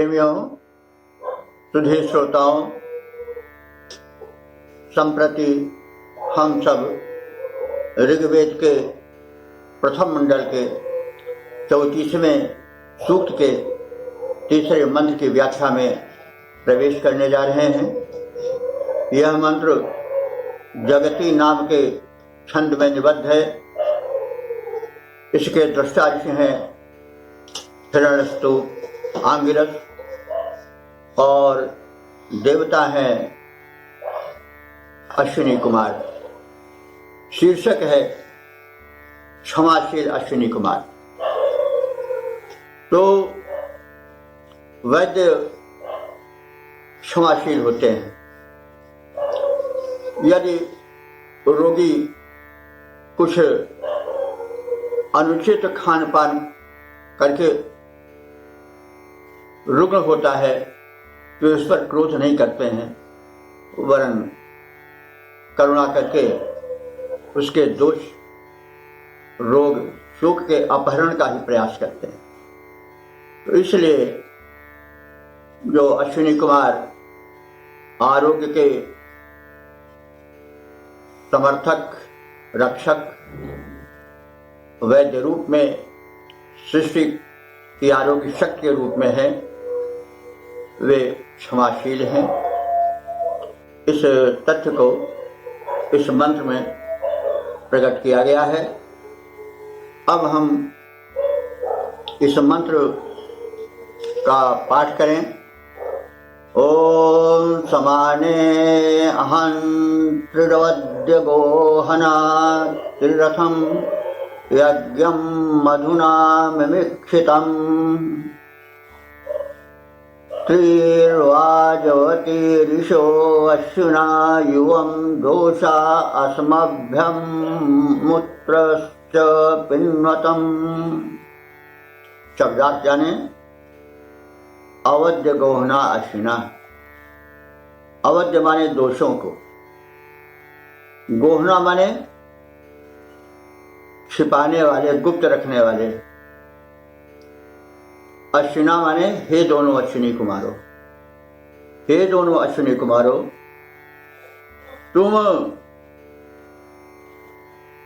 प्रेमियों, सुधे श्रोताओं, संप्रति हम सब ऋग्वेद के प्रथम मंडल के 34वें सूक्त के तीसरे मंत्र की व्याख्या में प्रवेश करने जा रहे हैं। यह मंत्र जगती नाम के छंद में निबद्ध है। इसके दृष्टा ऋषि हैं हिरण्यस्तु, आंगिरस और देवता हैं अश्विनी कुमार। शीर्षक है क्षमाशील अश्विनी कुमार। तो वैद्य क्षमाशील होते हैं। यदि रोगी कुछ अनुचित खान पान करके रुग्ण होता है तो इस पर क्रोध नहीं करते हैं, वरन करुणा करके उसके दोष, रोग, शोक के अपहरण का ही प्रयास करते हैं। तो इसलिए जो अश्विनी कुमार आरोग्य के समर्थक, रक्षक, वैद्य रूप में, सृष्टि की आरोग्य शक्ति के रूप में है, वे क्षमाशील हैं। इस तथ्य को इस मंत्र में प्रकट किया गया है। अब हम इस मंत्र का पाठ करें। ओम समाने अहं त्रिवद्य गोहना त्रिरथम यज्ञं मधुना मिमिक्षितम् त्रिर्वाजवतीरिषो अश्विना युवं दोषा अस्मभ्यं मूत्रश्च पिन्वतम्। शब्दार्थ जाने। अवध्य गोहना अश्विना। अवध्य माने दोषों को, गोहना माने छिपाने वाले, गुप्त रखने वाले, अश्विना माने हे दोनों अश्विनी कुमारों। हे दोनों अश्विनी कुमारों, तुम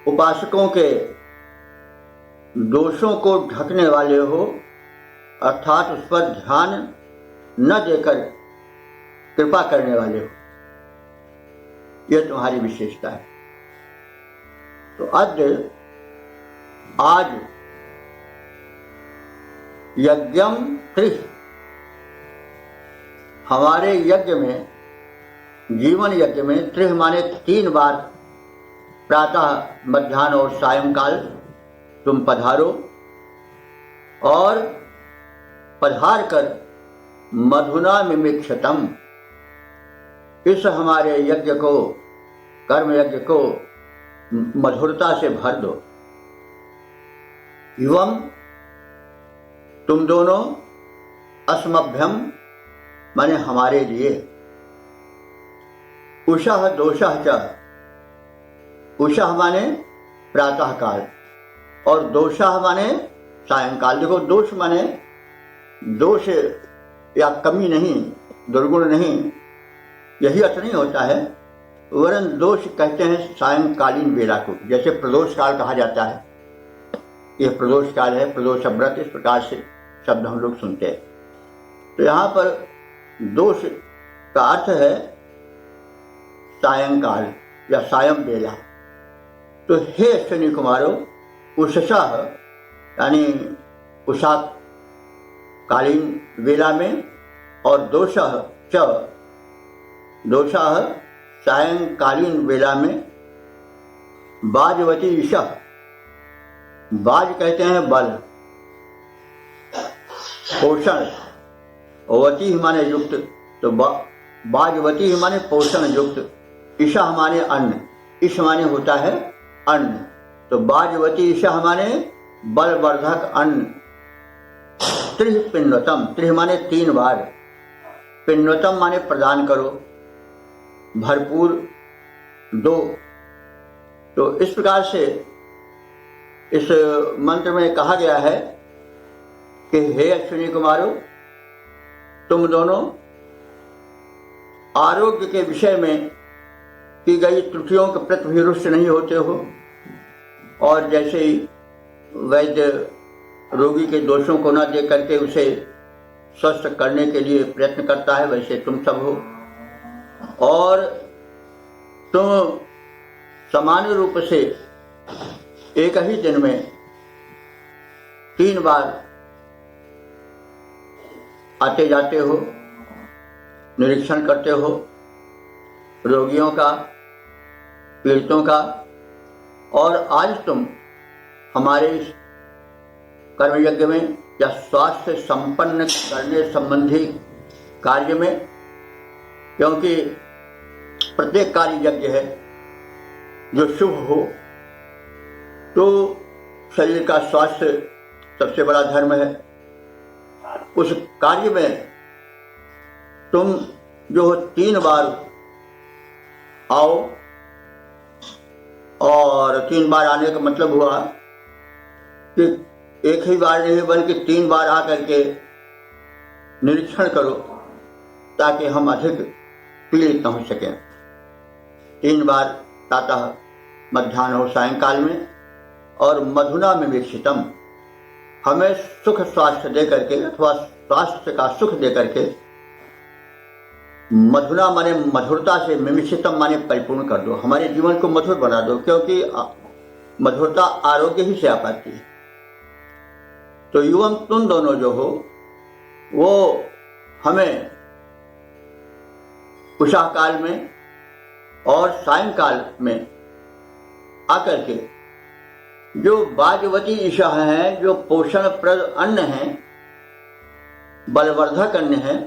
उपासकों के दोषों को ढकने वाले हो, अर्थात उस पर ध्यान न देकर कृपा करने वाले हो। यह तुम्हारी विशेषता है। तो आज यज्ञम त्रिः, हमारे यज्ञ में, जीवन यज्ञ में, त्रिः माने 3 बार प्रातः, मध्याह्न और सायंकाल तुम पधारो और पधार कर मधुना मिमिक्षतम, इस हमारे यज्ञ को, कर्म यज्ञ को मधुरता से भर दो। एवं तुम दोनों, अस्मभ्यम माने हमारे लिए, उषः दोषः च, उषः माने प्रातः काल और दोषः माने सायंकाल। देखो, दोष माने दोष या कमी नहीं, दुर्गुण नहीं, यही अर्थ नहीं होता है, वरन दोष कहते हैं सायंकालीन वेला को। जैसे प्रदोष काल कहा जाता है, यह प्रदोष काल है, प्रदोष व्रत, इस प्रकार से शब्द हम लोग सुनते हैं। तो यहाँ पर दोष का अर्थ है सायंकाल या सायं वेला। तो हे अश्विनी कुमारों, उषसः यानी उषा कालीन वेला में, और दोषः च, दोषः सायंकालीन वेला में, बाजवती ईशः, बाज कहते हैं बल, पोषण, वती माने युक्त, तो बाजवती माने पोषण युक्त, ईशा माने अन्न, ईश माने होता है अन्न, तो बाजवती ईशा माने बलवर्धक अन्न। त्रिः पिन्वतम, त्रिः माने 3 बार, पिन्वतम माने प्रदान करो, भरपूर दो। तो इस प्रकार से इस मंत्र में कहा गया है कि हे अश्विनी कुमारों, तुम दोनों आरोग्य के विषय में की गई त्रुटियों के प्रति भी रुष्ट नहीं होते हो, और जैसे ही वैद्य रोगी के दोषों को न दे करके उसे स्वस्थ करने के लिए प्रयत्न करता है, वैसे तुम सब हो। और तुम सामान्य रूप से एक ही दिन में 3 बार आते जाते हो, निरीक्षण करते हो रोगियों का, पीड़ितों का। और आज तुम हमारे इस कर्म यज्ञ में या स्वास्थ्य संपन्न करने संबंधी कार्य में, क्योंकि प्रत्येक कार्य यज्ञ है जो शुभ हो, तो शरीर का स्वास्थ्य सबसे बड़ा धर्म है। उस कार्य में तुम जो 3 बार आओ, और 3 बार आने का मतलब हुआ कि एक ही बार नहीं बल्कि 3 बार आकर के निरीक्षण करो, ताकि हम अधिक पीड़ित न हो सकें। 3 बार प्रातः, मध्याह्न और सायंकाल में, और मधुना में मिश्रितम, हमें सुख स्वास्थ्य दे करके अथवा स्वास्थ्य का सुख दे करके, मधुना माने मधुरता से, मिश्रितम माने परिपूर्ण कर दो, हमारे जीवन को मधुर बना दो, क्योंकि मधुरता आरोग्य ही से आ पाती है। तो युवम तुम दोनों जो हो वो हमें उषा काल में और सायंकाल में आकर के जो बाजवती ईशा हैं, जो पोषणप्रद अन्न हैं, बलवर्धक अन्न हैं,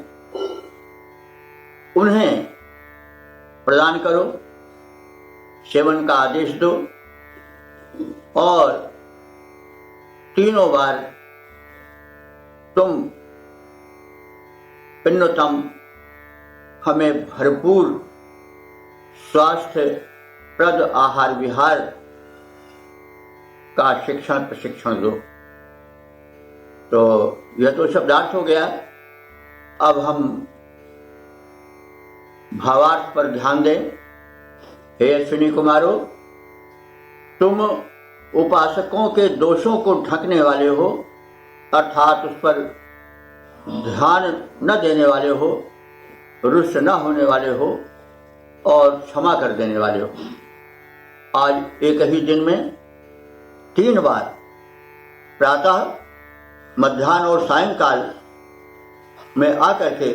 उन्हें प्रदान करो, सेवन का आदेश दो, और 3 बार तुम पिन्नोतम हमें भरपूर स्वास्थ्य प्रद आहार विहार का शिक्षण प्रशिक्षण दो। तो यह तो शब्दार्थ हो गया। अब हम भावार्थ पर ध्यान दें। हे अश्विनी कुमारो, तुम उपासकों के दोषों को ढकने वाले हो, अर्थात उस पर ध्यान न देने वाले हो, रुष्ट न होने वाले हो, और क्षमा कर देने वाले हो। आज एक ही दिन में 3 बार प्रातः, मध्याह्न और सायंकाल में आकर के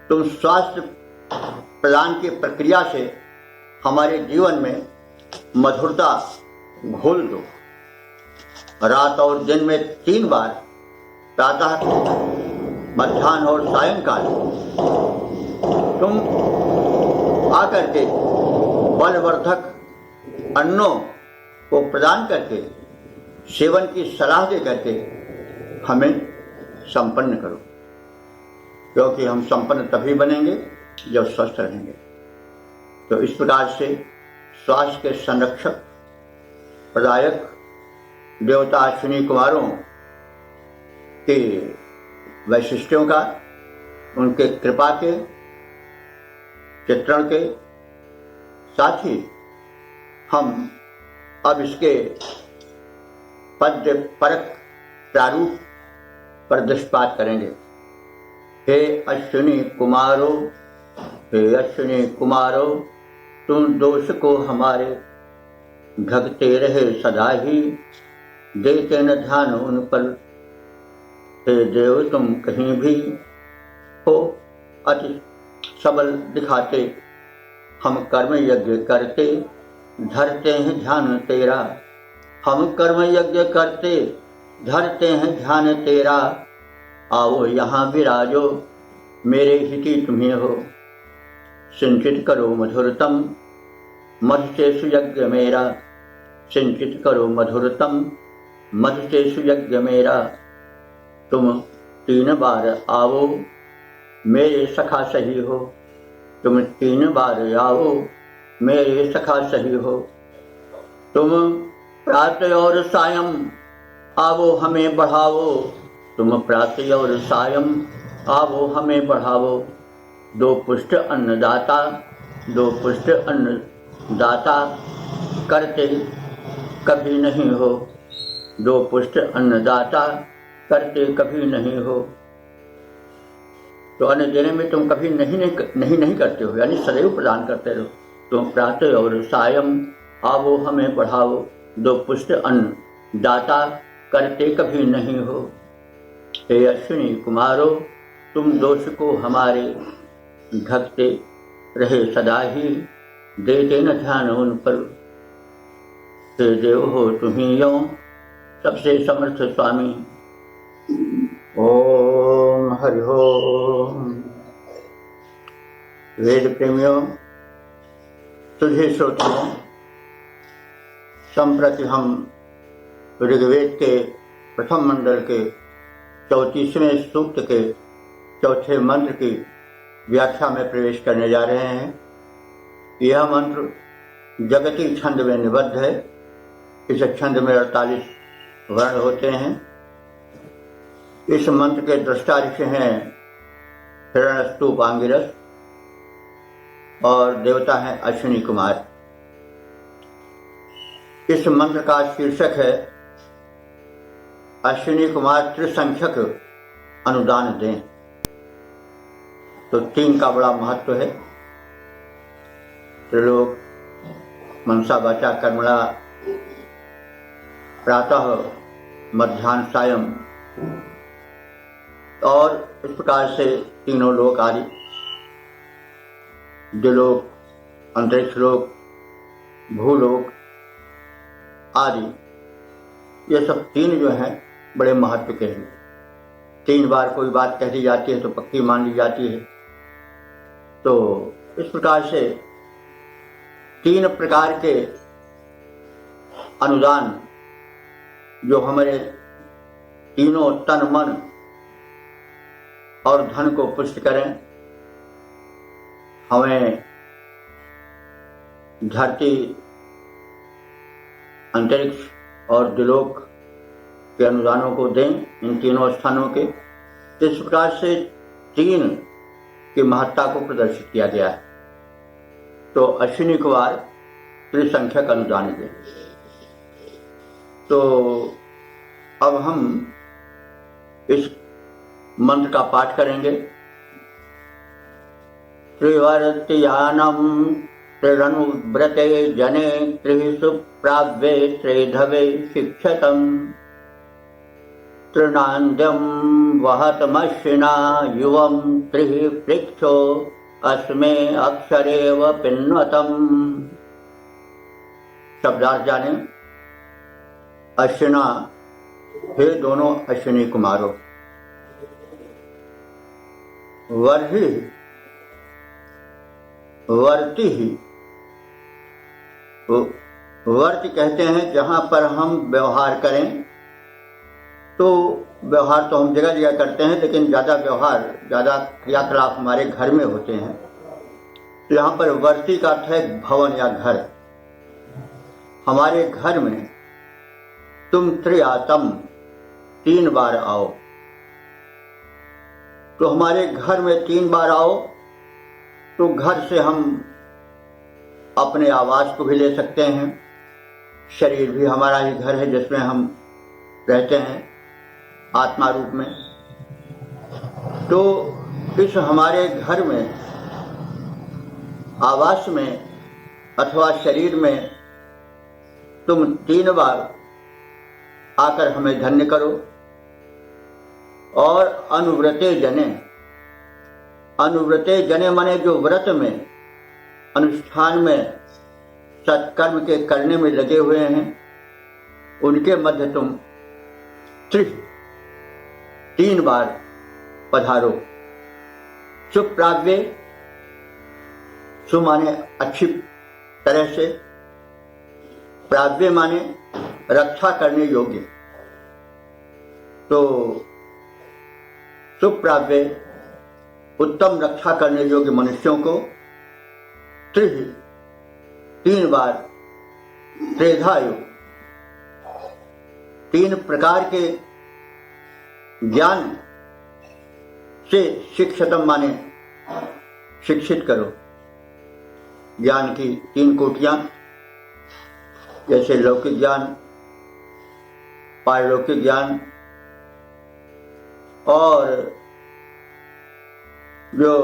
तुम स्वास्थ्य प्रदान की प्रक्रिया से हमारे जीवन में मधुरता घोल दो। रात और दिन में 3 बार प्रातः, मध्याह्न और सायंकाल तुम आकर के बलवर्धक अन्नों को प्रदान करके, सेवन की सलाह दे करके हमें संपन्न करो, क्योंकि हम संपन्न तभी बनेंगे जब स्वस्थ रहेंगे। तो इस प्रकार से स्वास्थ्य के संरक्षक प्रदायक देवता अश्विनी कुमारों के वैशिष्ट्यों का, उनके कृपा के चित्रण के साथ ही हम अब इसके पद्य परक प्रारूप पर दृष्टिपात करेंगे। हे अश्विनी कुमारो, हे अश्विनी कुमारो, तुम दोष को हमारे ढकते रहे सदा ही, देते न ध्यान उन पर। हे देव, तुम कहीं भी हो अति सबल दिखाते, हम कर्म यज्ञ करते धरते हैं ध्यान तेरा। हम कर्म यज्ञ करते धरते हैं ध्यान तेरा। आओ यहाँ विराजो, मेरे हिति तुम्हें हो। सिंचित करो मधुरतम मधु से सुयज्ञ मेरा। सिंचित करो मधुरतम मधु से सुयज्ञ मेरा। तुम 3 बार आओ, मेरे सखा सही हो। तुम 3 बार आओ, मेरे सखा सही हो। तुम प्रातः और सायं आवो, हमें बढ़ाओ। तुम प्रातः और सायं आवो हमें बढ़ावो, दो पुष्ट अन्नदाता, दो पुष्ट अन्नदाता, करते कभी नहीं हो, दो पुष्ट अन्नदाता, करते कभी नहीं हो। तो अन्न देने में तुम कभी नहीं करते हो, यानी सदैव प्रदान करते रहो। तुम प्रातः और सायं आवो हमें बढ़ाओ, दो पुष्ट अन्न दाता, करते कभी नहीं हो। हे अश्विनी कुमारो, तुम दोष को हमारे ढकते रहे सदा ही, देते न ध्यान उन पर। हे देव हो तुम्ही यो, सबसे समर्थ स्वामी। ओम हरि ओम। वेद प्रेमियों, तुझे श्रोताओं, संप्रति हम ऋग्वेद के प्रथम मंडल के 34वें सूक्त के चौथे मंत्र की व्याख्या में प्रवेश करने जा रहे हैं। यह मंत्र जगती छंद में निबद्ध है। इस छंद में 48 वर्ण होते हैं। इस मंत्र के दृष्टा ऋषि हैं हिरण्यस्तूप आंगिरस और देवता हैं अश्विनी कुमार। इस मंत्र का शीर्षक है अश्विनी कुमार त्रिसंख्यक अनुदान दें। तो 3 का बड़ा महत्व है। त्रिलोक, मनसा वाचा कर्मणा, प्रातः मध्याह्न सायं, और इस प्रकार से तीनों लोक आदि, द्युलोक, अंतरिक्ष लोक, भूलोक आदि, ये सब 3 जो हैं बड़े महत्व के हैं। 3 बार कोई बात कह दी जाती है तो पक्की मान ली जाती है। तो इस प्रकार से 3 प्रकार के अनुदान जो हमारे तीनों तन, मन और धन को पुष्ट करें, हमें धरती, अंतरिक्ष और द्युलोक के अनुदानों को दें, इन तीनों स्थानों के। इस प्रकार से 3 की महत्ता को प्रदर्शित किया गया है। तो अश्विनी कुमार त्रिसंख्यक अनुदान दें। तो अब हम इस मंत्र का पाठ करेंगे। त्रिवर्त्यानम त्रिरनुव्रते जने त्रिषु प्राव्ये त्रिधवे शिक्षतम्, त्रिनान्द्यं वहतमश्विना युवं त्रिः पृक्षो अस्मे अक्षरेव पिन्वतम्। शब्दार्थ जाने। अश्विना, हे दोनों अश्विनी कुमारों। वर्हि, वर्ति ही, वर्त कहते हैं जहां पर हम व्यवहार करें। तो व्यवहार तो हम जगह जगह करते हैं, लेकिन ज़्यादा व्यवहार, ज़्यादा क्रियाकलाप हमारे घर में होते हैं। तो यहाँ पर वर्ती का अर्थ है भवन या घर। हमारे घर में तुम त्रियातम 3 बार आओ। तो हमारे घर में 3 बार आओ। तो घर से हम अपने आवास को भी ले सकते हैं। शरीर भी हमारा ही घर है जिसमें हम रहते हैं आत्मा रूप में। तो इस हमारे घर में, आवास में अथवा शरीर में तुम 3 बार आकर हमें धन्य करो। और अनुव्रते जने, अनुव्रते जने माने जो व्रत में, अनुष्ठान में, सत्कर्म के करने में लगे हुए हैं, उनके मध्य तुम 3 बार पधारो। सुप्राव्य, सु माने अच्छी तरह से, प्राव्य माने रक्षा करने योग्य। तो सुप्राव्य, उत्तम रक्षा करने योग्य मनुष्यों को 3 बार, त्रेधायु, 3 प्रकार के ज्ञान से शिक्षितम माने शिक्षित करो। ज्ञान की 3 कोटियां, जैसे लौकिक ज्ञान, पारलौकिक ज्ञान और जो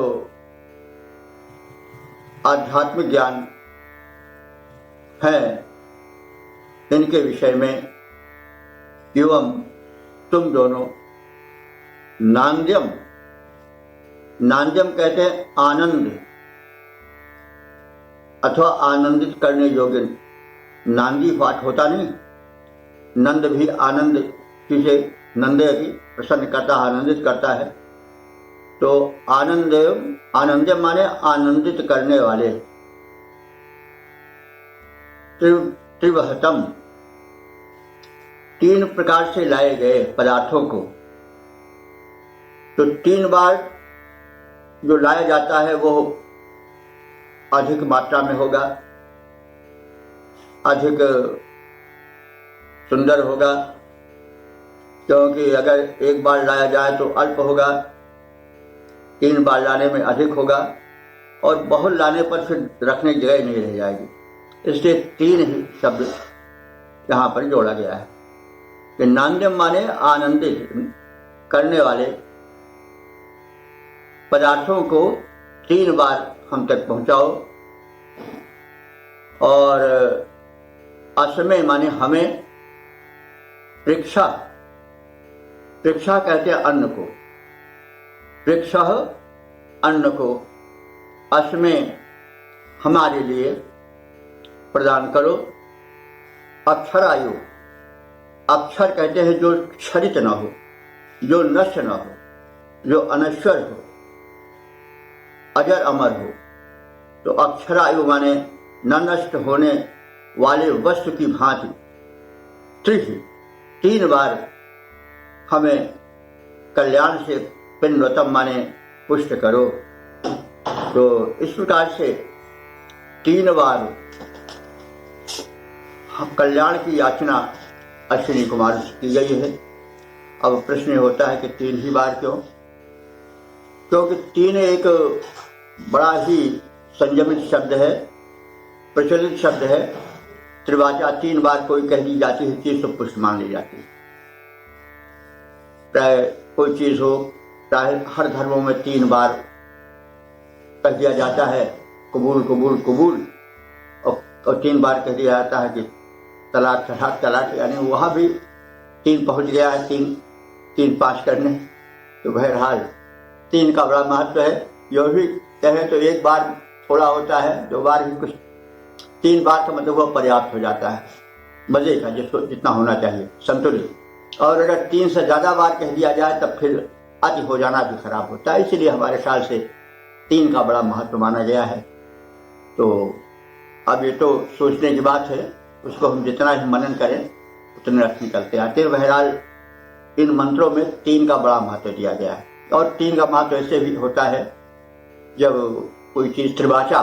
आध्यात्मिक ज्ञान है, इनके विषय में एवं तुम दोनों नांद्यम, नांद्यम कहते हैं आनंद अथवा आनंदित करने योग्य। नांदी पाठ होता नहीं, नंद भी आनंद जिसे नंदे भी प्रसन्न करता है, आनंदित करता है। तो आनंद, आनंद माने आनंदित करने वाले। त्रिवहतम, 3 प्रकार से लाए गए पदार्थों को। तो 3 बार जो लाया जाता है वो अधिक मात्रा में होगा, अधिक सुंदर होगा, क्योंकि अगर एक बार लाया जाए तो अल्प होगा, 3 बार लाने में अधिक होगा, और बहुत लाने पर फिर रखने की जगह नहीं रह जाएगी। इसलिए 3 ही शब्द यहाँ पर जोड़ा गया है कि नांद्यम माने आनंदित करने वाले पदार्थों को 3 बार हम तक पहुंचाओ। और असमय माने हमें, पृक्षा, पृक्षा कहते हैं अन्न को, पृक्षा अन्न को असमय हमारे लिए प्रदान करो। अक्षरायु, अक्षर कहते हैं जो क्षरित न हो, जो नष्ट न हो, जो अनश्वर हो, अजर अमर हो। तो अक्षरायु माने न नष्ट होने वाले वस्तु की भांति 3 बार हमें कल्याण से पिंडवतम माने पुष्ट करो। तो इस प्रकार से 3 बार कल्याण की याचना अश्विनी कुमार से की गई है। अब प्रश्न होता है कि 3 ही बार क्यों? क्योंकि 3 एक बड़ा ही संयमित शब्द है, प्रचलित शब्द है। त्रिवाचा 3 बार कोई कह दी जाती है चीज तो पुष्ट मान ली जाती है। प्राय कोई चीज हो, प्राय हर धर्मों में 3 बार कह दिया जाता है कबूल कबूल कबूल, और 3 बार कह दिया जाता है कि तलाक तलाक तलाक, यानी वहाँ भी 3 पहुँच गया है, 3 पास करने। तो बहरहाल 3 का बड़ा महत्व है। जो भी कहें तो 1 बार थोड़ा होता है, 2 बार भी कुछ, 3 बार का मतलब वह पर्याप्त हो जाता है, मजे का जिसको जितना होना चाहिए संतुलित। और अगर 3 से ज़्यादा बार कह दिया जाए तब फिर अति हो जाना भी खराब होता है। इसलिए हमारे ख्याल से 3 का बड़ा महत्व माना गया है। तो अब ये तो सोचने की बात है, उसको हम जितना ही मनन करें उतने अर्थ निकलते आते हैं। बहरहाल इन मंत्रों में 3 का बड़ा महत्व दिया गया है। और 3 का महत्व ऐसे भी होता है जब कोई चीज त्रिवाचा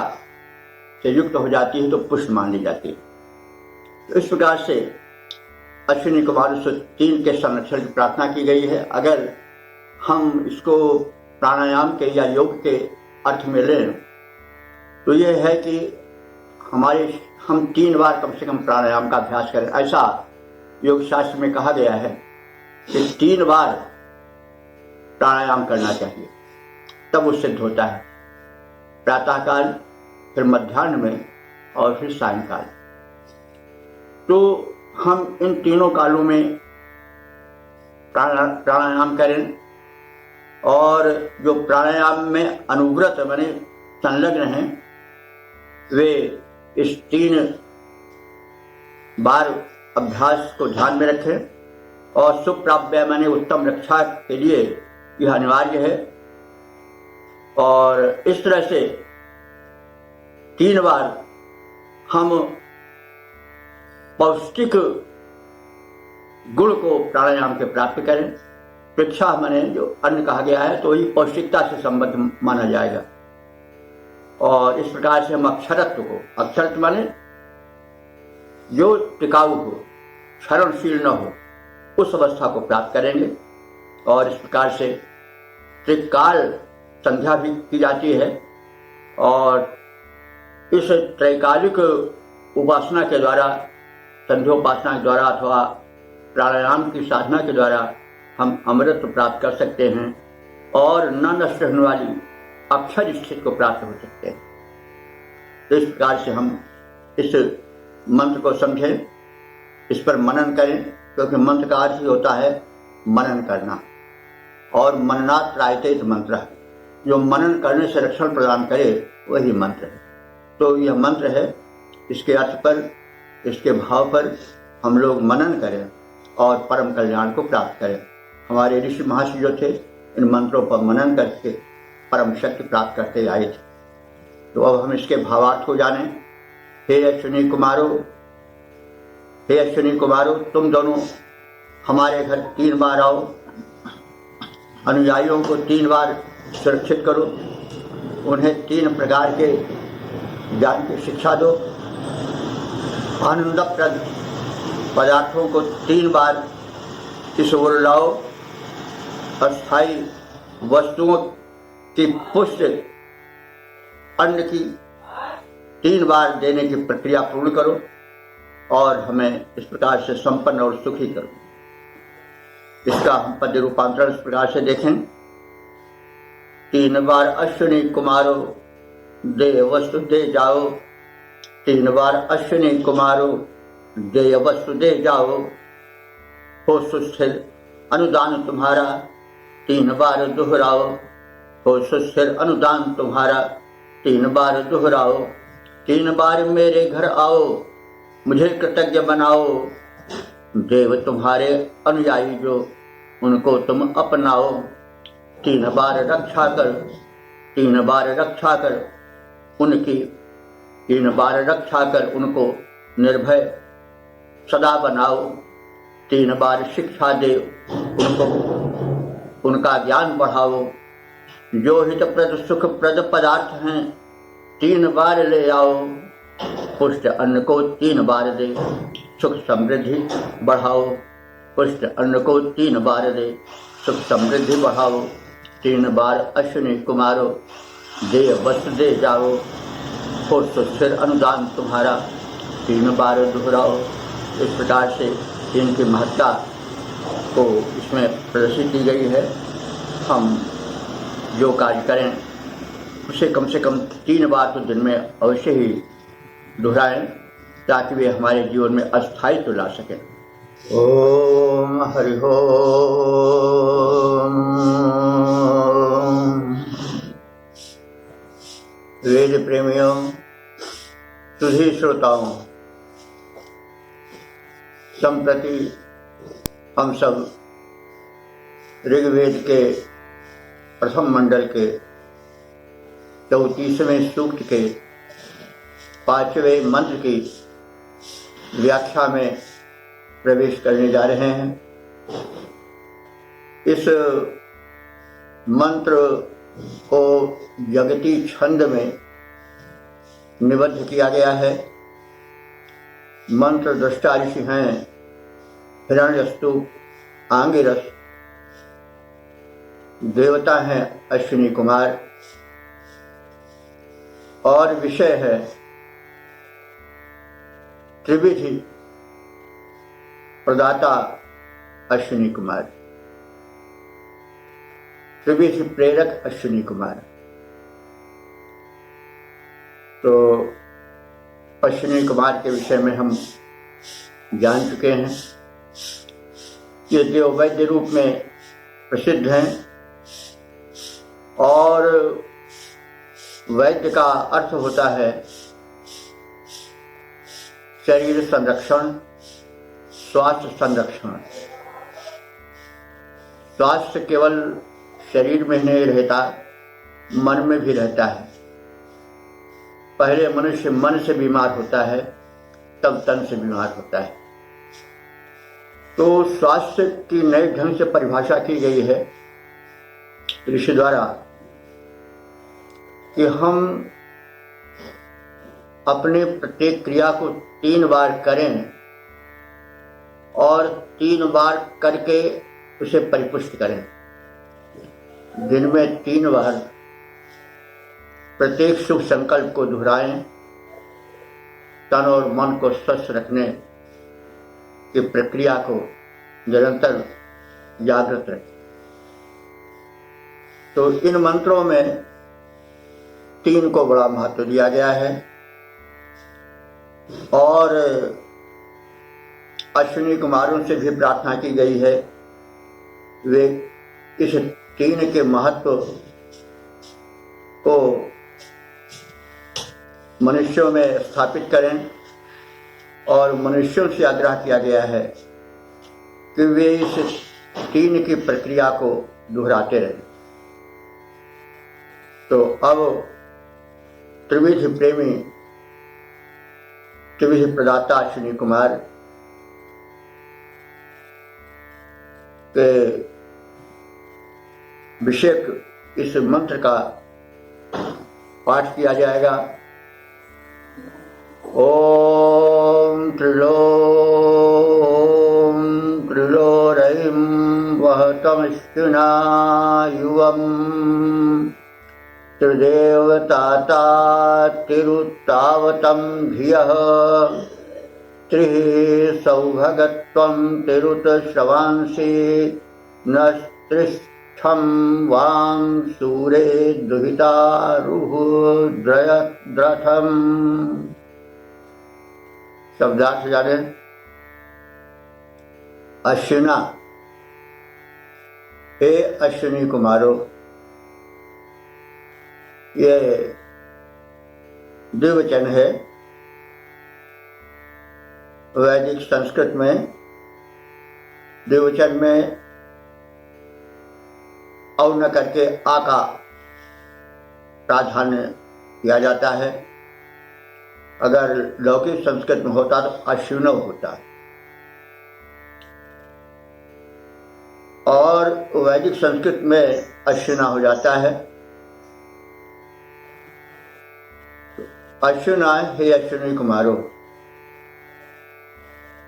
से युक्त हो जाती है तो पुष्ट मान ली जाती है। तो इस प्रकार से अश्विनी कुमार से 3 के संरक्षण की प्रार्थना की गई है। अगर हम इसको प्राणायाम के या योग के अर्थ में लें तो यह है कि हम 3 बार कम से कम प्राणायाम का अभ्यास करें। ऐसा योग शास्त्र में कहा गया है कि 3 बार प्राणायाम करना चाहिए, तब वो सिद्ध होता है। प्रातःकाल, फिर मध्याह्न में और फिर सायंकाल। तो हम इन तीनों कालों में प्राणायाम करें। और जो प्राणायाम में अनुव्रत माने संलग्न हैं वे इस 3 बार अभ्यास को ध्यान में रखें। और सुप्राप्य माने उत्तम रक्षा के लिए यह अनिवार्य है। और इस तरह से 3 बार हम पौष्टिक गुण को प्राणायाम के प्राप्त करें। पृक्षा माने जो अन्न कहा गया है तो ये पौष्टिकता से संबद्ध माना जाएगा। और इस प्रकार से हम अक्षरत्व को, अक्षरत्व माने जो टिकाऊ हो, क्षरणशील न हो, उस अवस्था को प्राप्त करेंगे। और इस प्रकार से त्रिकाल संध्या भी की जाती है और इस त्रैकालिक उपासना के द्वारा, संध्योपासना के द्वारा अथवा प्राणायाम की साधना के द्वारा हम अमृत प्राप्त कर सकते हैं और न नष्ट होने वाली अक्षर स्थिति को प्राप्त हो सकते हैं। तो इस प्रकार से हम इस मंत्र को समझें, इस पर मनन करें, क्योंकि मंत्र का अर्थ ही होता है मनन करना और मननात् त्रायते मंत्र, जो मनन करने से रक्षण प्रदान करे वही मंत्र है। तो यह मंत्र है, इसके अर्थ पर, इसके भाव पर हम लोग मनन करें और परम कल्याण को प्राप्त करें। हमारे ऋषि महर्षि जो थे इन मंत्रों पर मनन करके परम शक्ति प्राप्त करते आए थे। तो अब हम इसके भावार्थ को जानें। हे अश्विनी कुमारों, हे अश्विनी कुमारों, तुम दोनों हमारे घर 3 बार आओ, अनुयायियों को 3 बार सुरक्षित करो, उन्हें 3 प्रकार के ज्ञान की शिक्षा दो, आनंदप्रद पदार्थों को 3 बार इस ओर लाओ, अस्थायी वस्तुओं की पुष्टि अन्न की 3 बार देने की प्रक्रिया पूर्ण करो और हमें इस प्रकार से संपन्न और सुखी करो। इसका हम पद्य रूपांतरण इस प्रकार से देखें। 3 बार अश्विनी कुमारो दे वस्तु दे जाओ, 3 बार अश्विनी कुमारो दे वस्तु दे जाओ, हो सुस्थिर अनुदान तुम्हारा 3 बार दोहराओ, हो सुस्थिर अनुदान तुम्हारा 3 बार दोहराओ, 3 बार मेरे घर आओ, मुझे कृतज्ञ बनाओ, देव तुम्हारे अनुयायी जो उनको तुम अपनाओ, 3 बार रक्षा कर, 3 बार रक्षा कर उनकी, 3 बार रक्षा कर उनको निर्भय सदा बनाओ, 3 बार शिक्षा दे उनको, उनका ज्ञान बढ़ाओ, जो हितप्रद सुखप्रद पदार्थ हैं 3 बार ले आओ, पुष्ट अन्न को 3 बार दे, सुख समृद्धि बढ़ाओ, पुष्ट अन्न को 3 बार दे, सुख समृद्धि बढ़ाओ, 3 बार अश्विनी कुमारो दे वस्तु दे जाओ, हो सुस्थिर अनुदान तुम्हारा 3 बार दोहराओ। इस प्रकार से इनकी महत्ता को इसमें प्रदर्शित की गई है। हम जो कार्य करें उसे कम से कम 3 बार तो दिन में अवश्य ही दोहराएं, ताकि वे हमारे जीवन में अस्थायित्व ला सकें। ओम हरि ओम। वेद प्रेमियों, सुधी श्रोताओं, संप्रति हम सब ऋग्वेद के प्रथम मंडल के 34वें सूक्त के 5वें मंत्र की व्याख्या में प्रवेश करने जा रहे हैं। इस मंत्र को जगती छंद में निबद्ध किया गया है। मंत्र दृष्टा ऋषि हैं हिरण्यस्तु, आंगिरस, देवता हैं अश्विनी कुमार और विषय है त्रिविधि प्रदाता अश्विनी कुमार, त्रिविधि प्रेरक अश्विनी कुमार। तो अश्विनी कुमार के विषय में हम जान चुके हैं। ये देव वैद्य रूप में प्रसिद्ध हैं और वैद्य का अर्थ होता है शरीर संरक्षण, स्वास्थ्य संरक्षण। स्वास्थ्य केवल शरीर में नहीं रहता, मन में भी रहता है। पहले मनुष्य मन से बीमार होता है, तब तन से बीमार होता है। तो स्वास्थ्य की नए ढंग से परिभाषा की गई है ऋषि द्वारा कि हम अपने प्रत्येक क्रिया को 3 बार करें और 3 बार करके उसे परिपुष्ट करें। दिन में 3 बार प्रत्येक शुभ संकल्प को दोहराएं, तन और मन को स्वस्थ रखने की प्रक्रिया को निरंतर जागृत रखें। तो इन मंत्रों में 3 को बड़ा महत्व दिया गया है और अश्विनी कुमारों से भी प्रार्थना की गई है वे इस 3 के महत्व को मनुष्यों में स्थापित करें और मनुष्यों से आग्रह किया गया है कि वे इस 3 की प्रक्रिया को दोहराते रहें। तो अब त्रिविधि प्रेमी, त्रिविधि प्रदाता अश्विनी कुमार के विषयक इस मंत्र का पाठ किया जाएगा। ओम त्रिलोरयिं वहतमश्विना युवम् त्रिदेवताता तिरुत्तावतं धियः त्रिः सौभगत्वं तिरुतश्रवांसि नस्त्रिष्ठं वां सूरे दुहितारुः द्रथम्। शब्दार्थ जाने। अश्विना, हे अश्विनी कुमारो, ये द्विवचन है। वैदिक संस्कृत में द्विवचन में औ न करके आ का प्राधान्य किया जाता है। अगर लौकिक संस्कृत में होता तो अश्विनव होता है और वैदिक संस्कृत में अश्विना हो जाता है। अश्विना, हे अश्विनी कुमारो,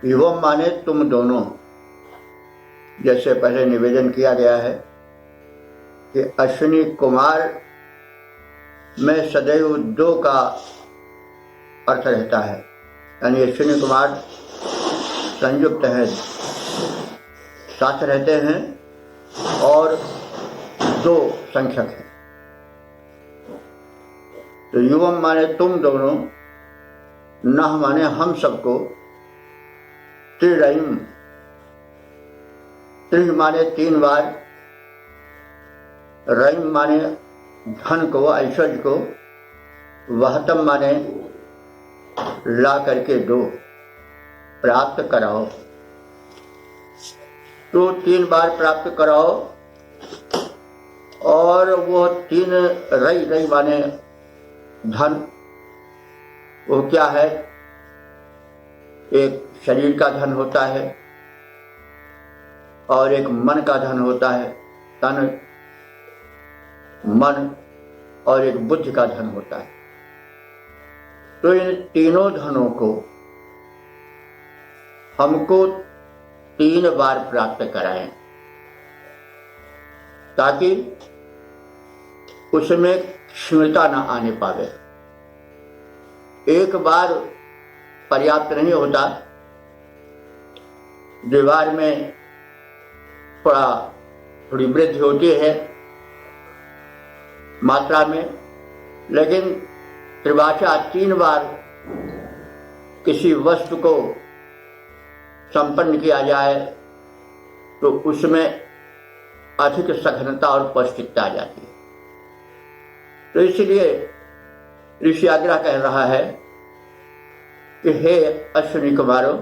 युवम माने तुम दोनों, जैसे पहले निवेदन किया गया है कि अश्विनी कुमार में सदैव 2 का अर्थ रहता है, यानी अश्विनी कुमार संयुक्त है, साथ रहते हैं और 2 संख्यक हैं। तो युवम माने तुम दोनों, नह माने हम सबको, त्रिरयिम, त्रि माने 3 बार, रयिम माने धन को, ऐश्वर्य को, वहतम माने ला करके दो, प्राप्त कराओ। तो 3 बार प्राप्त कराओ और वो 3 रई माने धन, वो क्या है? एक शरीर का धन होता है और एक मन का धन होता है, तन, मन, और एक बुद्धि का धन होता है। तो इन तीनों धनों को हमको 3 बार प्राप्त कराएं ताकि उसमें क्षीणता न आने पावे। एक बार पर्याप्त नहीं होता, दीवार में थोड़ी वृद्धि होती है मात्रा में, लेकिन त्रिभाषा 3 बार किसी वस्तु को संपन्न किया जाए तो उसमें अधिक सघनता और पौष्टिकता आ जाती है। तो इसलिए ऋषि आग्रह कह रहा है कि हे अश्विनी कुमारो,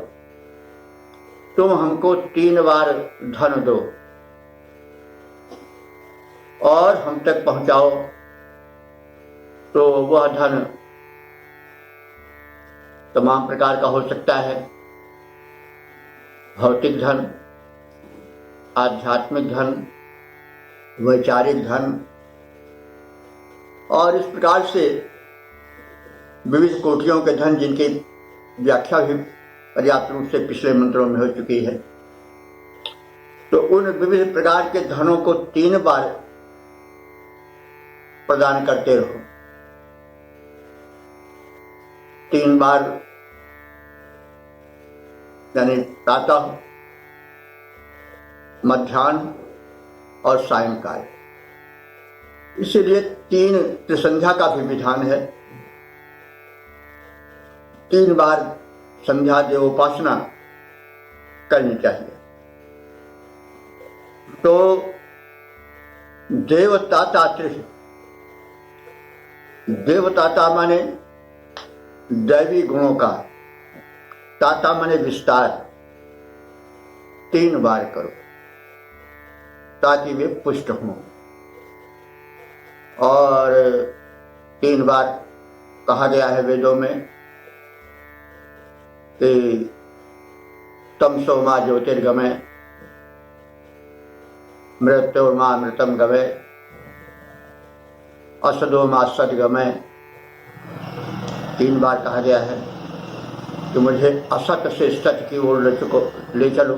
तुम हमको 3 बार धन दो और हम तक पहुंचाओ। तो वह धन तमाम प्रकार का हो सकता है, भौतिक धन, आध्यात्मिक धन, वैचारिक धन, और इस प्रकार से विविध कोटियों के धन जिनकी व्याख्या भी पर्याप्त रूप से पिछले मंत्रों में हो चुकी है। तो उन विविध प्रकार के धनों को 3 बार प्रदान करते रहो। 3 बार, यानी प्रातः, मध्याह्न और सायंकाल। इसीलिए 3 त्रिसंध्या का भी विधान है। 3 बार संध्या देवोपासना करनी चाहिए। तो देवताता त्रिश, देवताता माने दैवी गुणों का, ताता माने विस्तार। 3 बार करो ताकि वे पुष्ट हों। और 3 बार कहा गया है वेदों में कि तमसो मा ज्योतिर्गमय, मृत्योर्मा मृतम गमय, असदो मा सद्गमय। 3 बार कहा गया है कि मुझे असत से सत्य की ओर ले चलो,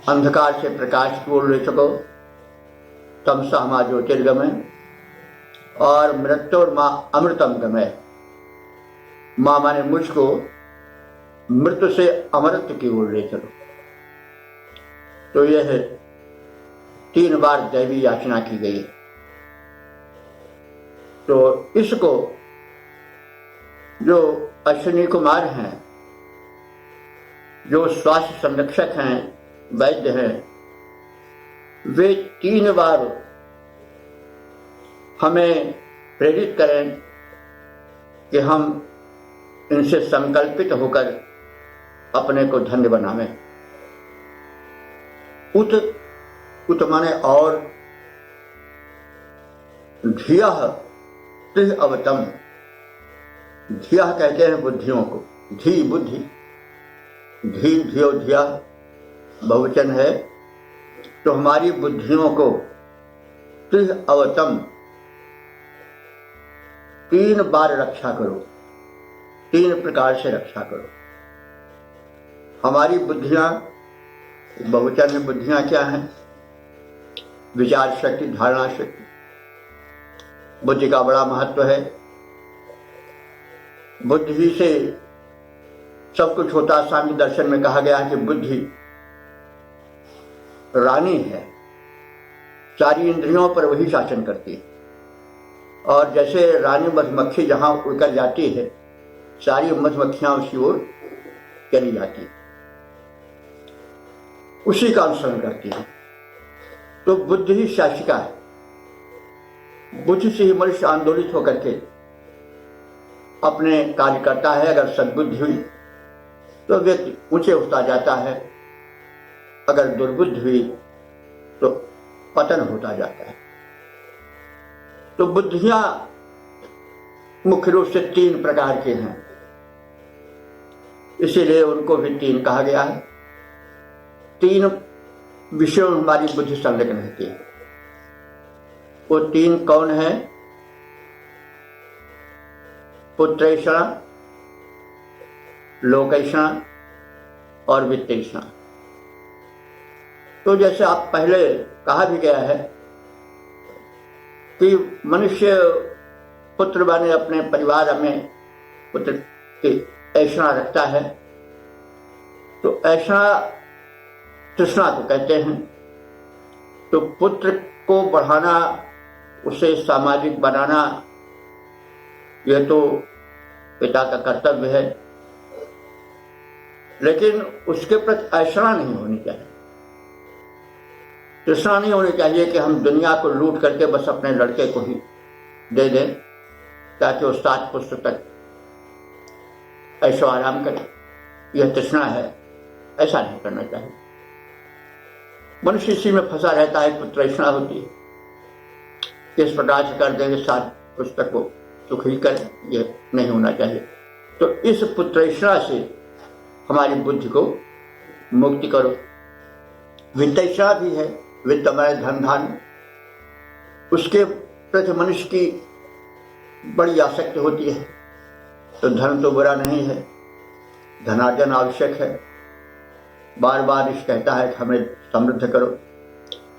अंधकार से प्रकाश की ओर ले चलो, तमसा मा ज्योतिर्गमय, और मृत्योर्मा अमृतम गमय। माँ माने मुझको मृत्यु से अमृत की ओर ले चलो। तो यह 3 बार दैवी याचना की गई है। तो इसको जो अश्विनी कुमार हैं, जो स्वास्थ्य संरक्षक हैं, वैद्य हैं, वे 3 बार हमें प्रेरित करें कि हम इनसे संकल्पित होकर अपने को धन्य बनावें। उत माने और, धिया त्रिह अवतम। धिया कहते हैं बुद्धियों को, धी बुद्धि, धी धियो धिया बहुवचन है। तो हमारी बुद्धियों को त्रिह अवतम 3 बार रक्षा करो, 3 प्रकार से रक्षा करो। हमारी बुद्धियां, बहुवचन में बुद्धियां क्या हैं? विचार शक्ति, धारणा शक्ति। बुद्धि का बड़ा महत्व है। बुद्धि से सब कुछ होता। सांख्य दर्शन में कहा गया है कि बुद्धि रानी है, सारी इंद्रियों पर वही शासन करती है। और जैसे रानी मधुमक्खी जहां उड़कर जाती है, सारी मधुमक्खियां उसी ओर चली जाती है, उसी का अनुसरण करती है। तो बुद्धि ही शासिका है। बुद्धि से ही मनुष्य आंदोलित होकर के अपने कार्य करता है। अगर सद्बुद्धि हुई तो व्यक्ति ऊंचे उठता जाता है, अगर दुर्बुद्धि हुई तो पतन होता जाता है। तो बुद्धियां मुख्य रूप से 3 प्रकार की हैं, इसीलिए उनको भी 3 कहा गया है। 3 विषयों में हमारी बुद्धि संलग्न रहती है। वो 3 कौन है? पुत्रेषणा, लोकेषणा और वित्तेषणा। तो जैसे आप पहले कहा भी गया है कि मनुष्य पुत्र बने अपने परिवार में पुत्र की ऐषणा रखता है। तो ऐषणा तृष्णा को कहते हैं। तो पुत्र को बढ़ाना, उसे सामाजिक बनाना, यह तो पिता का कर्तव्य है, लेकिन उसके प्रति ऐषणा नहीं होनी चाहिए, तृष्णा नहीं होनी चाहिए कि हम दुनिया को लूट करके बस अपने लड़के को ही दे दें ताकि वो 7 पुत्र तक ऐशो आराम करे। यह तृष्णा है, ऐसा नहीं करना चाहिए। मनुष्य इसी में फंसा रहता है, पुत्रैषणा होती है। किस प्रकार से कर देंगे 7 पुस्तक को सुख ही करें, यह नहीं होना चाहिए। तो इस पुत्रैषणा से हमारी बुद्धि को मुक्ति करो। वित्तैषणा भी है, वित्त हमारे धन धान्य, उसके प्रति मनुष्य की बड़ी आसक्ति होती है। तो धन तो बुरा नहीं है, धनार्जन आवश्यक है। बार बार इस कहता है कि हमें समृद्ध करो।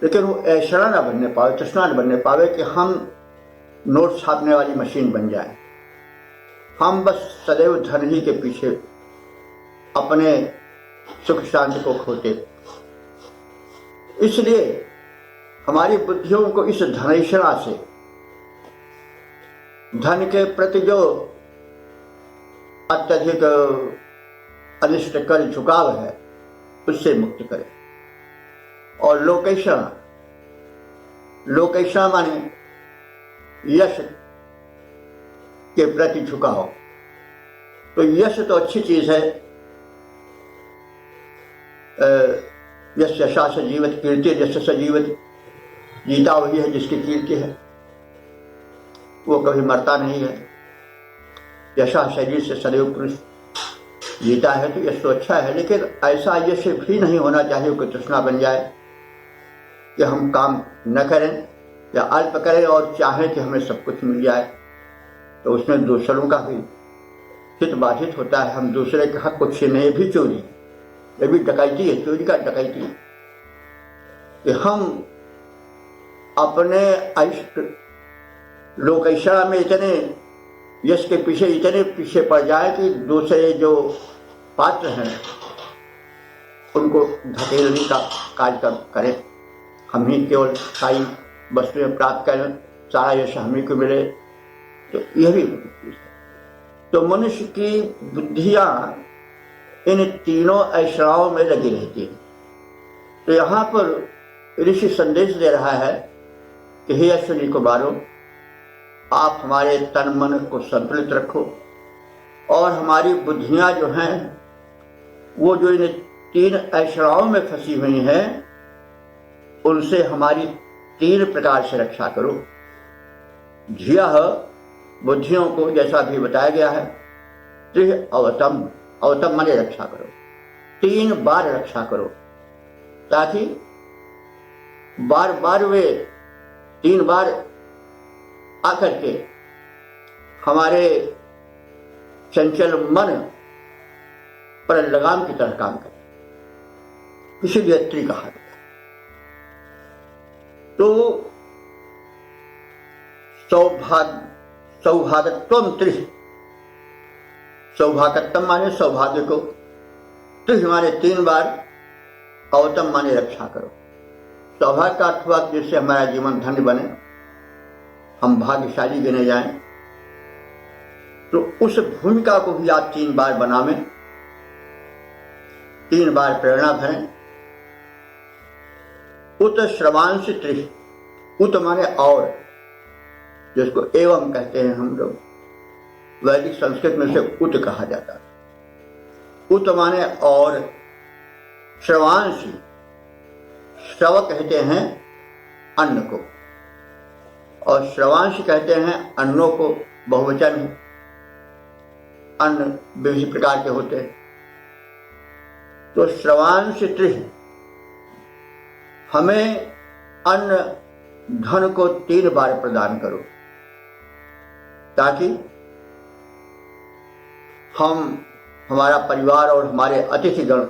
लेकिन वो ऐसा ना बनने पावे, तृष्णा न बनने पावे कि हम नोट छापने वाली मशीन बन जाए। हम बस सदैव धन ही के पीछे अपने सुख शांति को खोते। इसलिए हमारी बुद्धियों को इस धनेश्वरा से, धन के प्रति जो अत्यधिक अनिष्ट कर झुकाव है, उससे मुक्त करें। और लोकेशा, लोकेशा माने यश के प्रति झुकाव। तो यश तो अच्छी चीज है, यश यशा से जीवित कीर्ति, यश से जीवित, जीता वही है जिसकी कीर्ति है, वो कभी मरता नहीं है। यशा शरीर से सदैव पुरुष जीता है, तो यश तो अच्छा है, लेकिन ऐसा यश भी नहीं होना चाहिए कि तृष्णा बन जाए कि हम काम न करें या अल्प करें और चाहें कि हमें सब कुछ मिल जाए। तो उसमें दूसरों का भी हित बाधित होता है। हम दूसरे के हक को छीने, भी चोरी, ये भी डकैती है, चोरी का डकैती है कि हम अपने अष्ट लोकेशा में इतने यश के पीछे इतने पीछे पड़ जाए कि दूसरे जो पात्र हैं उनको धकेलने का कार्य करें। हम ही केवल साई वस्तुएं प्राप्त करें, सारा यश हमें को मिले, तो यह भी है। तो मनुष्य की बुद्धियां इन तीनों ऐश्वर्यों में लगी रहती है। तो यहाँ पर ऋषि संदेश दे रहा है कि हे अश्विनी कुमारों, आप हमारे तन मन को संतुलित रखो और हमारी बुद्धियां जो हैं वो जो इन तीन ऐश्वर्यों में फंसी हुई हैं उनसे हमारी तीन प्रकार से रक्षा करो। धिया बुद्धियों को जैसा भी बताया गया है, त्रिह अवतम, अवतम माने रक्षा करो, 3 बार रक्षा करो, ताकि बार बार वे 3 बार आकर के हमारे चंचल मन पर लगाम की तरह काम करे। इसीलिए त्रि कहा गया। तो सौभाग्यत्वम त्रि, सौभाग्यत्वम माने सौभाग्य को, त्रि माने 3 बार, अवतम माने रक्षा करो। सौभाग्य का अर्थ हुआ जिससे हमारा जीवन धन्य बने, हम भाग्यशाली गिने जाएं। तो उस भूमिका को भी आप 3 बार बनावें, 3 बार प्रेरणा भरें। उत श्रवांश त्रि, उत माने और, जिसको एवं कहते हैं हम लोग, वैदिक संस्कृत में से उत कहा जाता है। उत माने और, श्रवांश, श्रव कहते हैं अन्न को, और श्रवांश कहते हैं अन्नों को, बहुवचन है। अन्न विभिन्न प्रकार के होते हैं। तो श्रवांश त्रि, हमें अन्न धन को 3 बार प्रदान करो, ताकि हम, हमारा परिवार और हमारे अतिथिगण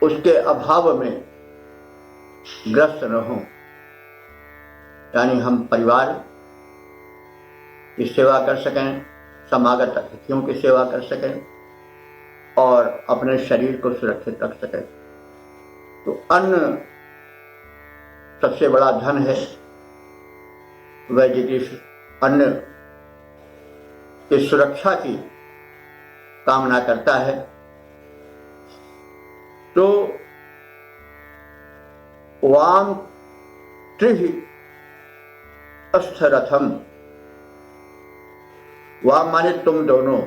उसके अभाव में ग्रस्त न हों। यानी हम परिवार की सेवा कर सकें, समागत अतिथियों की सेवा कर सकें और अपने शरीर को सुरक्षित रख सकें। तो अन्न सबसे बड़ा धन है। वैदिक अन्न की सुरक्षा की कामना करता है। तो वाम त्रिहि अस्थरथम, वाम माने तुम दोनों,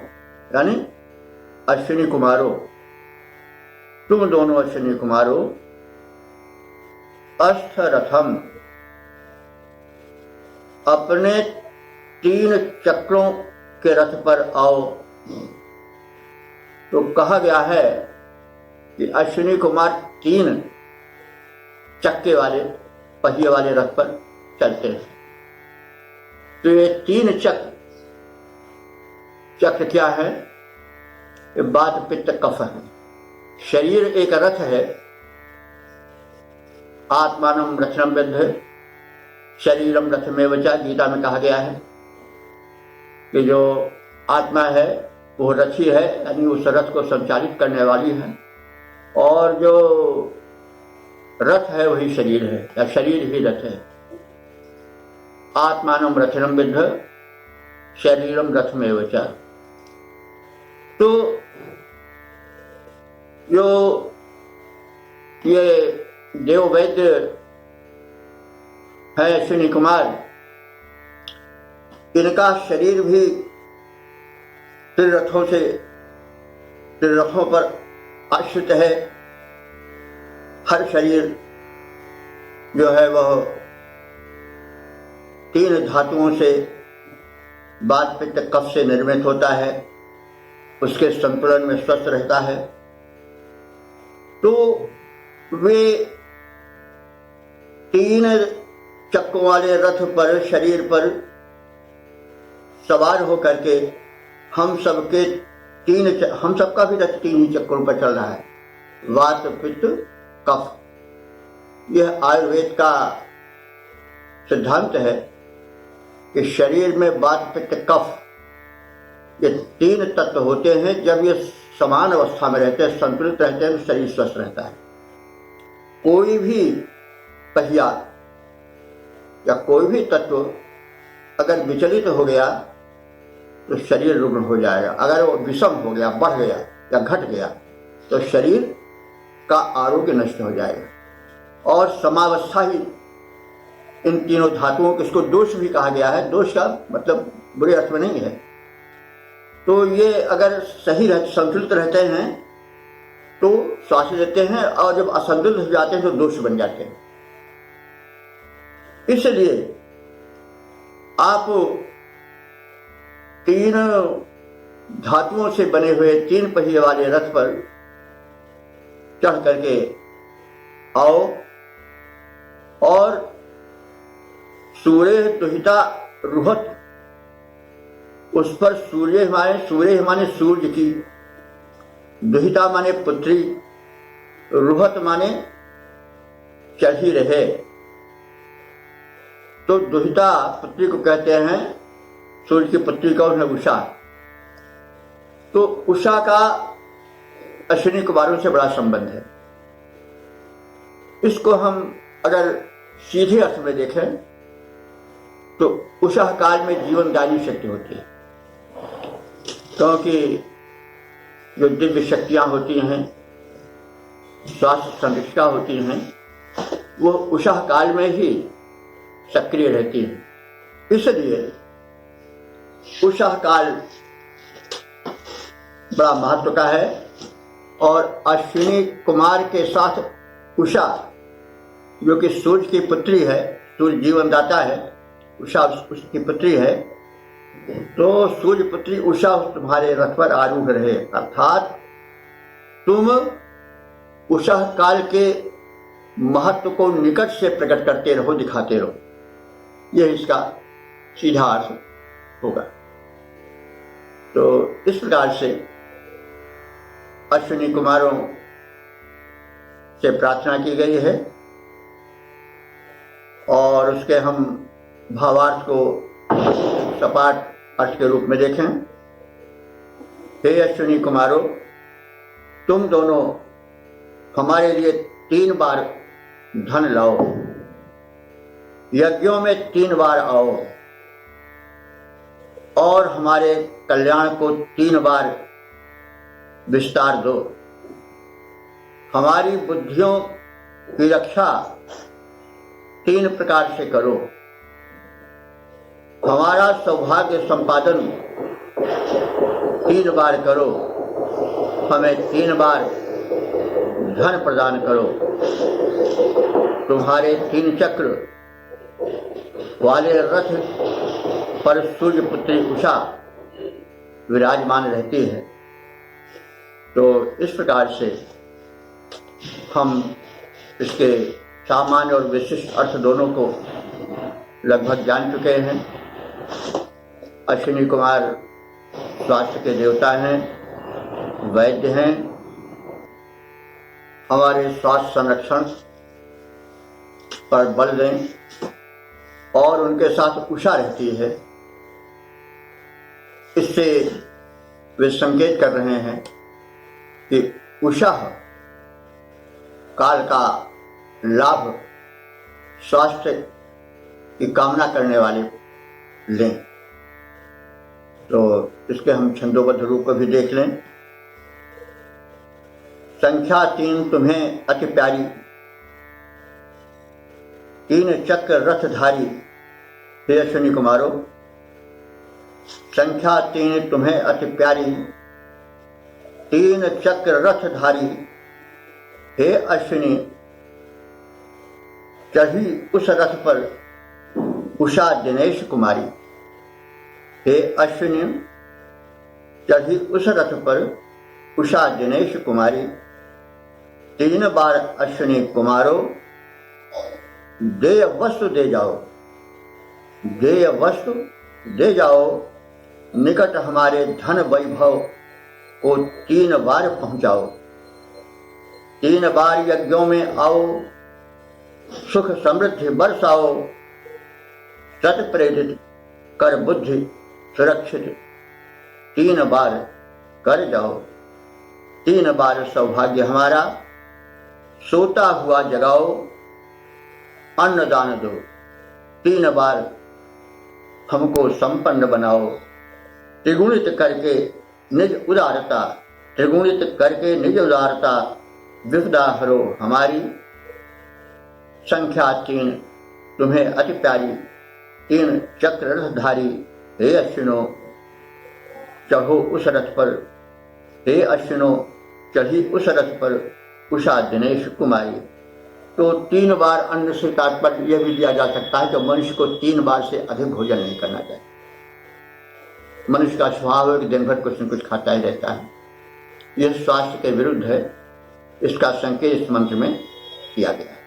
यानी अश्विनी कुमारों, तुम दोनों अश्विनी कुमारों, अस्थरथम, अपने 3 चक्रों के रथ पर आओ। तो कहा गया है कि अश्विनी कुमार 3 चक्के वाले, पहिए वाले रथ पर चलते हैं। तो ये 3 चक्र, चक्र क्या है? ये वात पित्त कफ है। शरीर एक रथ है आत्मानं रथनं विद्ध शरीरम रथमेव च, गीता में कहा गया है कि जो आत्मा है वो रथी है, यानी उस रथ को संचालित करने वाली है, और जो रथ है वही शरीर है, या शरीर ही रथ है। आत्मानं रथनं विद्ध शरीरम रथमेव च। तो जो ये देव वैद्य है अश्विनी कुमार, इनका शरीर भी त्रिरथों पर आश्रित है। हर शरीर जो है वह 3 धातुओं से, वात पित्त कफ से निर्मित होता है, उसके संतुलन में स्वस्थ रहता है। तो वे 3 चक्रों वाले रथ पर, शरीर पर सवार होकर के हम सबका भी रथ 3 ही चक्रों पर चल रहा है, वात पित्त कफ। यह आयुर्वेद का सिद्धांत है कि शरीर में वात पित्त कफ, ये 3 तत्व होते हैं। जब ये समान अवस्था में रहते हैं, संतुलित रहते हैं, तो शरीर स्वस्थ रहता है। कोई भी पहिया या कोई भी तत्व अगर विचलित हो गया तो शरीर रुग्ण हो जाएगा। अगर वो विषम हो गया, बढ़ गया या घट गया, तो शरीर का आरोग्य नष्ट हो जाएगा। और समावस्था ही इन तीनों धातुओं को, इसको दोष भी कहा गया है। दोष का मतलब बुरे अर्थ में नहीं है। तो ये अगर सही संतुलित रहते हैं तो स्वास्थ्य देते हैं, और जब असंतुलित हो जाते हैं तो दोष बन जाते हैं। इसलिए आप 3 धातुओं से बने हुए 3 पहिए वाले रथ पर चढ़ करके आओ, और सूर्य दुहिता रुहत, उस पर सूर्य माने सूर्य की, दुहिता माने पुत्री, रुहत माने चढ़ी रहे। तो दुहिता पुत्री को कहते हैं, सूर्य की पुत्री कौन है? उषा। तो उषा का अश्विनी कुमारों से बड़ा संबंध है। इसको हम अगर सीधे अर्थ में देखें तो उषा काल में जीवनदायी शक्ति होती है, क्योंकि जो दिव्य शक्तियां होती हैं, स्वास्थ्य संरक्षिका होती हैं, वो उषा काल में ही सक्रिय रहती है। इसलिए उषा काल बड़ा महत्व का है। और अश्विनी कुमार के साथ उषा, जो कि सूर्य की पुत्री है, सूर्य जीवनदाता है, उषा उसकी पुत्री है, तो सूर्य पुत्री उषा तुम्हारे रथ पर आरूढ़ रहे, अर्थात तुम उषा काल के महत्व को निकट से प्रकट करते रहो, दिखाते रहो। यह इसका सीधा अर्थ होगा। तो इस प्रकार से अश्विनी कुमारों से प्रार्थना की गई है, और उसके हम भावार्थ को सपाट अर्थ के रूप में देखें। हे अश्विनी कुमारों, तुम दोनों हमारे लिए 3 बार धन लाओ, यज्ञों में 3 बार आओ, और हमारे कल्याण को 3 बार विस्तार दो। हमारी बुद्धियों की रक्षा 3 प्रकार से करो। हमारा सौभाग्य संपादन 3 बार करो। हमें 3 बार धन प्रदान करो। तुम्हारे 3 चक्र वाले रथ पर सूर्य पुत्री उषा विराजमान रहती है। तो इस प्रकार से हम इसके सामान्य और विशिष्ट अर्थ दोनों को लगभग जान चुके हैं। अश्विनी कुमार स्वास्थ्य के देवता हैं, वैद्य हैं, हमारे स्वास्थ्य संरक्षण पर बल दें, और उनके साथ उषा रहती है। इससे वे संकेत कर रहे हैं कि उषा काल का लाभ स्वास्थ्य की कामना करने वाले लें। तो इसके हम छंदोबद्ध रूप को भी देख लें। संख्या 3 तुम्हें अति प्यारी, 3 चक्र रथधारी हे अश्विनी कुमारो। संख्या 3 तुम्हें अति प्यारी, 3 चक्र रथधारी हे अश्विनी। चढ़ी उस रथ पर उषा दिनेश कुमारी, हे अश्विनी। चढ़ी उस रथ पर उषा दिनेश कुमारी। 3 बार अश्विनी कुमारो, देय वस्तु दे जाओ, देय वस्तु दे जाओ। निकट हमारे धन वैभव को 3 बार पहुंचाओ। 3 बार यज्ञों में आओ, सुख समृद्धि बरसाओ। सत प्रेरित कर बुद्धि सुरक्षित, 3 बार कर जाओ। 3 बार सौभाग्य हमारा सोता हुआ जगाओ। अन्नदान दो, 3 बार हमको संपन्न बनाओ। त्रिगुणित करके निज उदारता, त्रिगुणित करके निज उदारता विपदा हरो हमारी। संख्या 3 तुम्हें अति प्यारी, 3 चक्र रथधारी हे अश्विनो। चढ़ो उस रथ पर, हे अश्विनो। चढ़ी उस रथ पर उषा दिनेश कुमारी। तो 3 बार अन्न से तात्पर्य यह भी लिया जा सकता है कि मनुष्य को 3 बार से अधिक भोजन नहीं करना चाहिए। मनुष्य का स्वभाव है कि दिन भर कुछ न कुछ खाता ही रहता है। यह स्वास्थ्य के विरुद्ध है। इसका संकेत इस मंत्र में किया गया है।